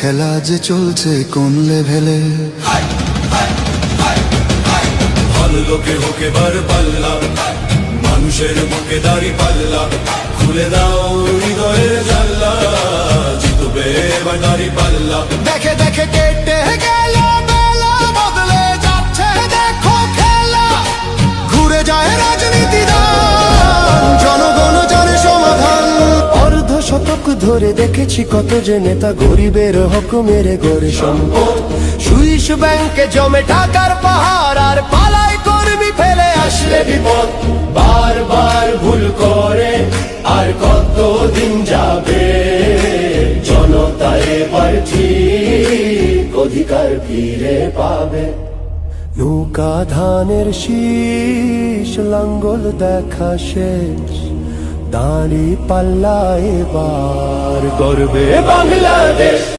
খেলা যে চলছে কোন লেভেলে। ভালো লোকে হোকে বার পাল্লা, মানুষের বুকে দাড়ি পাল্লা, খুলে দাও হৃদয়ের জানলা, জিতবে এবার দাড়ি পাল্লা। দেখে দেখে কেটে গেল বেলা, বদলে যাচ্ছে দেখো খেলা, ঘুরে যায় রাজনীতি দান, জনগণ জানে সমাধান। অর্ধ শতক ধরে দেখেছি কত যে নেতা গরিবের হক মেরে গড়ে সম্পদ, সুইস ব্যাংকে জমে টাকার পাহাড়, আর পালাই কর্মী ফেলে আসলে বিপদ। বারবার ভুল করে আর কত দিন যাবে, জনতা এবার ঠিক অধিকার ফিরে পাবে। নৌকা ধানের শীষ, লাঙ্গল দেখা শেষ, দাঁড়ি পাল্লা এবার গর্বে বাংলাদেশ।